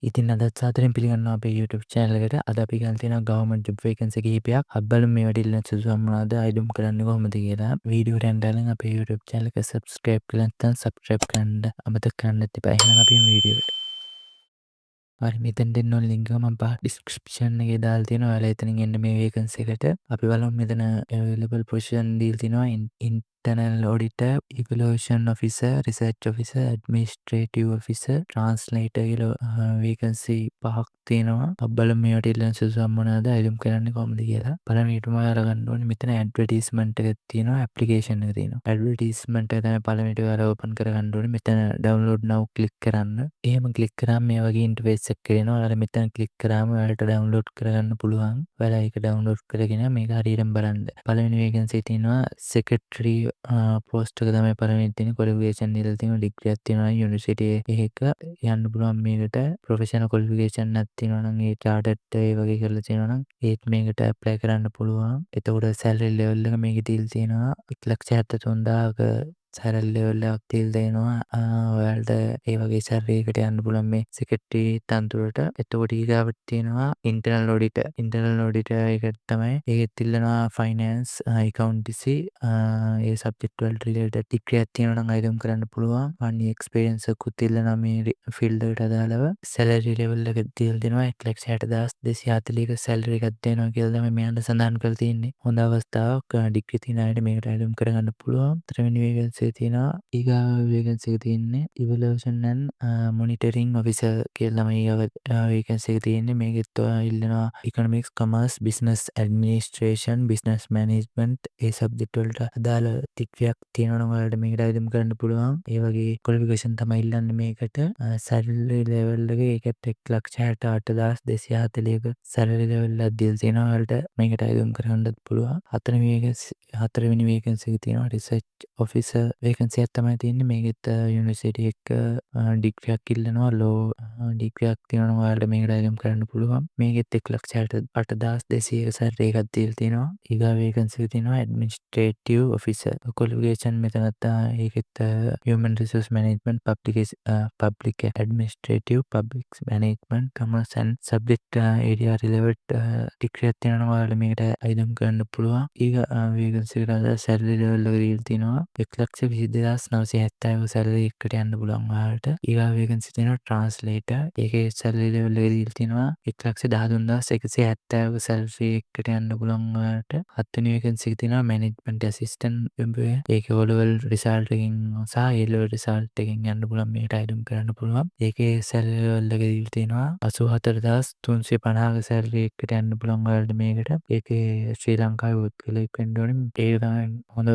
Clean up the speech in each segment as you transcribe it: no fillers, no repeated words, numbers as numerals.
ඉතින් අදත් සාදරයෙන් පිළිගන්නවා අපේ YouTube channel එකට. අද අපි ගන්න තියෙනවා government job vacancy කිහිපයක්. අපි බලමු මේ වැඩි ඉල්ලන සුදුසුකම් මොනවද, අයිඩුම් කරන්නේ කොහොමද කියලා. වීඩියෝට යන්න කලින් අපේ YouTube channel එක subscribe කරලා නැත්නම් subscribe කරන්න අමතක කරන්නත් එපා. එහෙනම් අපි වීඩියෝට. හරි, මෙතෙන් දෙන්න ඕන link එක මම description එකේ දාලා තියෙනවා. ඔයාලා එතනින් එන්න මේ vacancy එකට. අපි බලමු මෙතන available position දීලා තිනවා. Internal auditor, evaluation officer, research officer, administrative officer, translator කියලා vacancy පහක් තියෙනවා. අපි බලමු මේවට ඉල්ලන සුදුසුකම් මොනවද, අයිඩුම් කරන්නේ කොහොමද කියලා. පළවෙනිටම ඔයාලා ගන්න ඕනේ මෙතන advertisement එකක් තියෙනවා, application එක තියෙනවා. advertisement එක තමයි පළවෙනිට ඔයාලා open කරගන්න ඕනේ. මෙතන download now click කරන්න. එහෙම click කරාම මේ වගේ interface එකක් එනවා. ඔයාලා මෙතන click කරාම ඔයාලට download කරගන්න පුළුවන්. ඔයාලා ඒක download කරගෙන මේක හරියටම බලන්න. පළවෙනි vacancy තියෙනවා secretary පෝස්ට් එක තමයි පළවෙනි තියෙන්නේ. qualification දීලා තියෙනවා, degree එකක් තියෙනවා university එකක. යන්න පුළුවන් මේකට. professional qualification එකක් තියෙනවා නම් ඒ chartered ඒ වගේ කරලා තියෙනවා නම් ඒත් මේකට apply කරන්න පුළුවන්. එතකොට salary level එක මේකේ දීලා තියෙනවා 1,73,000ක salary level එකක් දීලා තියෙනවා. ඔයාලට ඒ වගේ salary එකට යන්න පුළුවන් මේ secretary තනතුරට. එතකොට ඊගාවට තියෙනවා internal auditor. internal auditor එකට තමයි ඒකෙත් ඉල්ලනවා finance, accountancy ඒ subject වලට related degree එකක් තියෙනවා නම් අයිඩම් කරන්න පුළුවන්. අනිත් experience එකකුත් ඉල්ලනවා මේ field එකට අදාළව. salary level එක දීලා දෙනවා 1,60,240ක salary එකක් දෙනවා කියලා තමයි මෙයාට සඳහන් කරලා තියෙන්නේ. හොඳ අවස්ථාවක්. degree තියෙන අයට මේකට අයිඩම් කරගන්න පුළුවන්. ත්‍රිවෙනි vacancy එක තියෙනවා. ඊගාව vacancy එක තියෙන්නේ evaluation and monitoring officer කියලා තමයි vacancy එක තියෙන්නේ. මේකෙත් ඉල්ලනවා economics, commerce, business administration, business management ඒ subject වලට අදාළ degree එකක් තියෙනවා නම් ඔයාලට මේකට අයිඩම් කරන්න පුළුවන්. ඒ වගේ qualification තමයි ඉල්ලන්නේ මේකට. salary level එක ඒකත් 1,68,240ක salary level එකක් දීලා තියෙනවා. ඔයාලට මේකට අයිඩම් කරගන්නත් පුළුවන්. හතරවෙනි vacancy එක තියෙනවා research officer vacancy එකක් තමයි තියෙන්නේ. මේකෙත් university එක degree එකක් ඉල්ලනවා. law degree එකක් තියෙනවා නම් ඔයාලට මේකට අයිඩම් කරන්න පුළුවන්. මේකෙත් 1,68,200ක salary එකක් දීලා තියෙනවා. ඊගා vacancy එක තියෙනවා administrative officer qualification මෙතනත් ඒකෙත් human resource management, public administrative, public management, commerce and subject area relevant degree එකක් තියෙනවා නම් ඔයාලට මේකට අයිඩම් කරන්න පුළුවන්. ඊගා vacancy එකට salary level එක දීලා තියෙනවා 1,22,970ක salary එකට යන්න පුළුවන් ඔයාලට. ඊගා vacancy තියෙනවා translator. ඒකේ salary level එක දීලා තියෙනවා 1,13,170ක salary එකට යන්න පුළුවන් ඔයාලට. හත්වෙනි vacancy එක තියෙනවා management assistant employee. ඒකේ O-level result එකකින් සහ A-level result එකකින් යන්න පුළුවන්. මේකට අයිඩම් කරන්න පුළුවන්. ඒකේ salary level එක දීලා තියෙනවා 84,350ක salary එකට යන්න පුළුවන් ඔයාලට මේකට. ඒකේ ශ්‍රී ලංකාවේ පුද්ගලයෙක් වෙන්න ඕනේ. ඒක තමයි හොඳ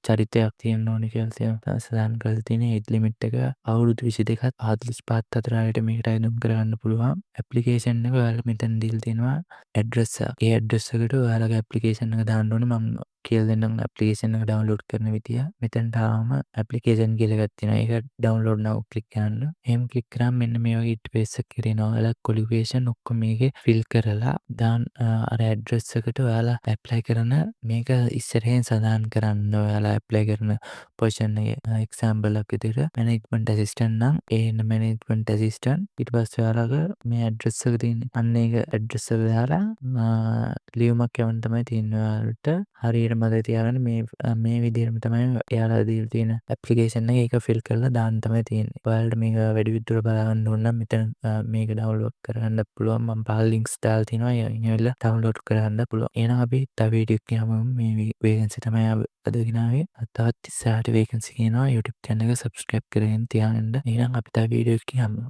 චරිතයක් තියෙන්න ඕනේ කියලා සඳහන් කරලා තියෙන්නේ. age limit එක අවුරුදු 22ත් 45ත් අතර අයට මේකට අයිඩම් කරගන්න පුළුවන්. application එක ඔයාලා මෙතන දීලා තියෙනවා address එක. ඒ address එකට ඔයාලගේ application එක දාන්න ඕනේ. මම කියලා දෙන්නම් application එක download කරන විදිය. මෙතනට ආවම application කියලා එකක් තියෙනවා. ඒක download now click කරන්න. එහෙම click කරාම මෙන්න මේ වගේ interface එකක් එනවා. ඔයාලා qualification ඔක්කොම මේකේ fill කරලා දාන්න අර address එකට ඔයාලා apply කරන මේක ඉස්සරහින් සඳහන් කරන්න. ඔයාලා apply කරන position එකේ example එකක් විදිහට management assistant නම් ඒ management assistant ඊට පස්සේ ඔයාලගේ මේ address එක තියෙන්නේ. අන්න ඒක address එක දාලා ලියුමක් යවන්න තමයි තියෙන්නේ ඔයාලට. හරියට මතක තියාගන්න මේ විදිහටම තමයි එයාලා දීලා තියෙන application එක. ඒක fill කරලා දාන්න තමයි තියෙන්නේ. ඔයාලට මේක වැඩි විදිහට බලන්න ඕන නම් මෙතන මේක download කරගන්න පුළුවන්. මම පහළ links දාලා තියෙනවා. ඒවෙල download කරගන්න පුළුවන්. එහෙනම් අපි තව වීඩියෝ එකක් යමු. මේ vacancy තමයි අද ගෙනාවේ. තවත් ඉස්සරහට vacancy කියනවා. YouTube channel එක subscribe කරගෙන තියාගන්න. එහෙනම් අපි තව වීඩියෝ එකක් යමු.